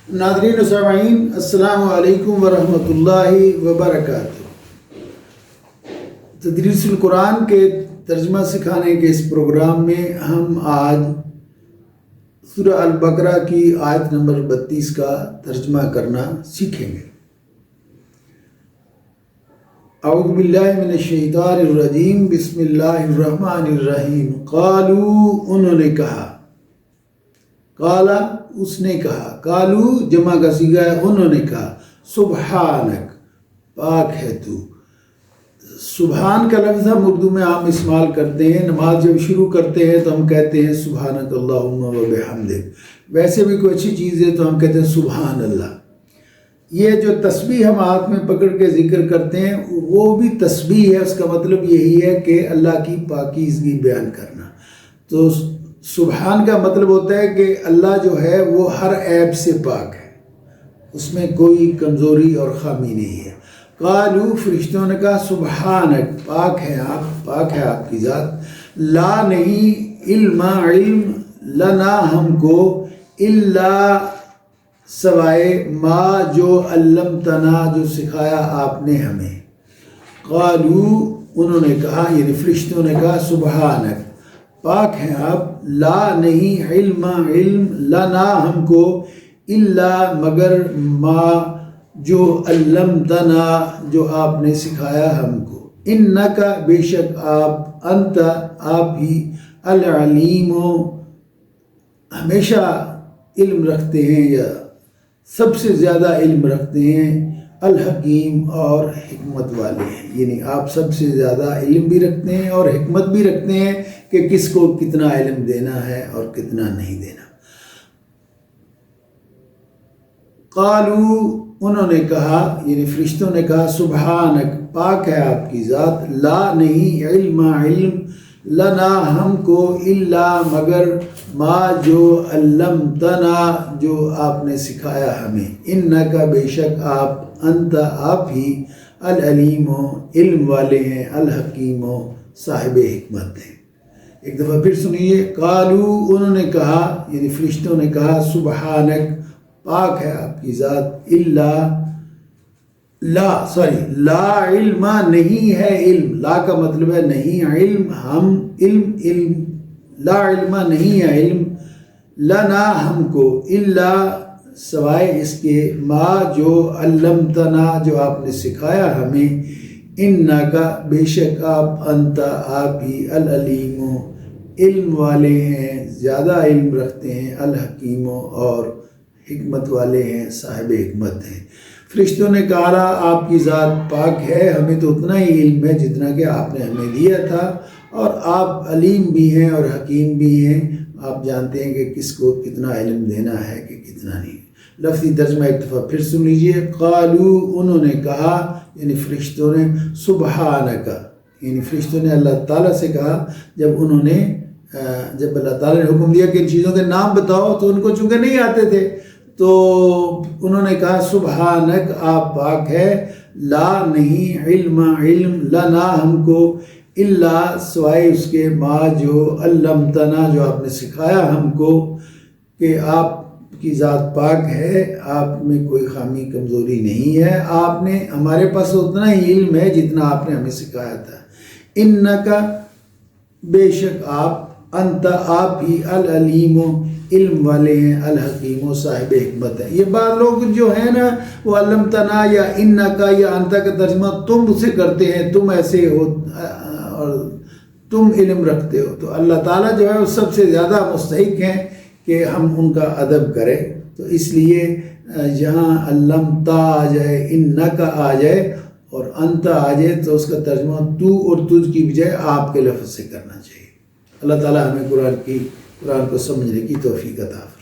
ناظرین و سامعین، السلام علیکم ورحمۃ اللہ وبرکاتہ۔ تدریس القرآن کے ترجمہ سکھانے کے اس پروگرام میں ہم آج سورہ البقرہ کی آیت نمبر 32 کا ترجمہ کرنا سیکھیں گے۔ اعوذ باللہ من الشیطان الرجیم، بسم اللہ الرحمن الرحیم۔ قالو، انہوں نے کہا، قالا اس نے کہا، قالو جمع کا صیغہ ہے، انہوں نے کہا، سبحانک پاک ہے تو۔ سبحان کا لفظ ہم اردو میں عام استعمال کرتے ہیں، نماز جب شروع کرتے ہیں تو ہم کہتے ہیں سبحانک اللہم و بحمدک۔ ویسے بھی کوئی اچھی چیز ہے تو ہم کہتے ہیں سبحان اللہ۔ یہ جو تسبیح ہم ہاتھ میں پکڑ کے ذکر کرتے ہیں وہ بھی تسبیح ہے، اس کا مطلب یہی ہے کہ اللہ کی پاکیزگی بیان کرنا۔ تو سبحان کا مطلب ہوتا ہے کہ اللہ جو ہے وہ ہر عیب سے پاک ہے، اس میں کوئی کمزوری اور خامی نہیں ہے۔ قالو فرشتوں نے کہا، سبحانک پاک ہے آپ، پاک ہے آپ کی ذات، لا نہیں، علم لنا ہم کو، الا سوائے ما جو علمتنا جو سکھایا آپ نے ہمیں۔ قالو انہوں نے کہا، یعنی فرشتوں نے کہا، سبحانک پاک ہیں آپ، لا نہیں، علم لنا ہم کو، الا مگر ما جو علمتنا جو آپ نے سکھایا ہم کو، انکا بے شک آپ، انت آپ ہی، العلیم ہمیشہ علم رکھتے ہیں یا سب سے زیادہ علم رکھتے ہیں، الحکیم اور حکمت والے ہیں، یعنی آپ سب سے زیادہ علم بھی رکھتے ہیں اور حکمت بھی رکھتے ہیں کہ کس کو کتنا علم دینا ہے اور کتنا نہیں دینا۔ قالو انہوں نے کہا، یعنی فرشتوں نے کہا، سبحانک پاک ہے آپ کی ذات، لا نہیں، علم لنا ہم کو، الا مگر ما جو علمتنا جو آپ نے سکھایا ہمیں، انکا بے شک آپ، انت آپ ہی، العلیم علم والے ہیں، الحکیم صاحب حکمت ہیں۔ ایک دفعہ پھر سنیے، قالو انہوں نے کہا، یعنی فرشتوں نے کہا، سبحانک پاک ہے آپ کی ذات، لا علم نہیں ہے علم، لا کا مطلب ہے نہیں، علم ہم، علم لا علم نہیں ہے علم، لنا ہم کو، الا سوائے اس کے، ما جو علمتنا جو آپ نے سکھایا ہمیں، انکا بے شک آپ، انت آپ ہی، العلیم علم والے ہیں، زیادہ علم رکھتے ہیں، الحکیم اور حکمت والے ہیں، صاحب حکمت ہیں۔ فرشتوں نے کہا، آپ کی ذات پاک ہے، ہمیں تو اتنا ہی علم ہے جتنا کہ آپ نے ہمیں دیا تھا، اور آپ علیم بھی ہیں اور حکیم بھی ہیں، آپ جانتے ہیں کہ کس کو کتنا علم دینا ہے کہ کتنا نہیں۔ لفظی ترجمہ ایک دفعہ پھر سن لیجئے، قالو انہوں نے کہا، یعنی فرشتوں نے، سبحانکا، یعنی فرشتوں نے اللہ تعالیٰ سے کہا، جب اللہ تعالیٰ نے حکم دیا کہ ان چیزوں کے نام بتاؤ تو ان کو چونکہ نہیں آتے تھے، تو انہوں نے کہا، سبحانک آپ پاک ہے، لا نہیں، علم لنا ہم کو، الا سوائے اس کے، ما جو علمتنا جو آپ نے سکھایا ہم کو، کہ آپ کی ذات پاک ہے، آپ میں کوئی خامی کمزوری نہیں ہے، آپ نے ہمارے پاس اتنا ہی علم ہے جتنا آپ نے ہمیں سکھایا تھا، انکا بے شک آپ، انت آپ ہی، العلیم علم والے ہیں، الحکیم و صاحب حکمت ہے۔ یہ بعض لوگ جو ہیں نا وہ علمتنا یا انکا یا انتا کا ترجمہ تم سے کرتے ہیں، تم ایسے ہو اور تم علم رکھتے ہو، تو اللہ تعالیٰ جو ہے وہ سب سے زیادہ مستحق ہیں کہ ہم ان کا ادب کریں، تو اس لیے جہاں علمتا آ جائے، انکا آ جائے اور انتا آ جائے تو اس کا ترجمہ تو اور تجھ کی بجائے آپ کے لفظ سے کرنا چاہیے۔ اللہ تعالیٰ ہمیں قرآن کو سمجھنے کی توفیق عطا فرمائے۔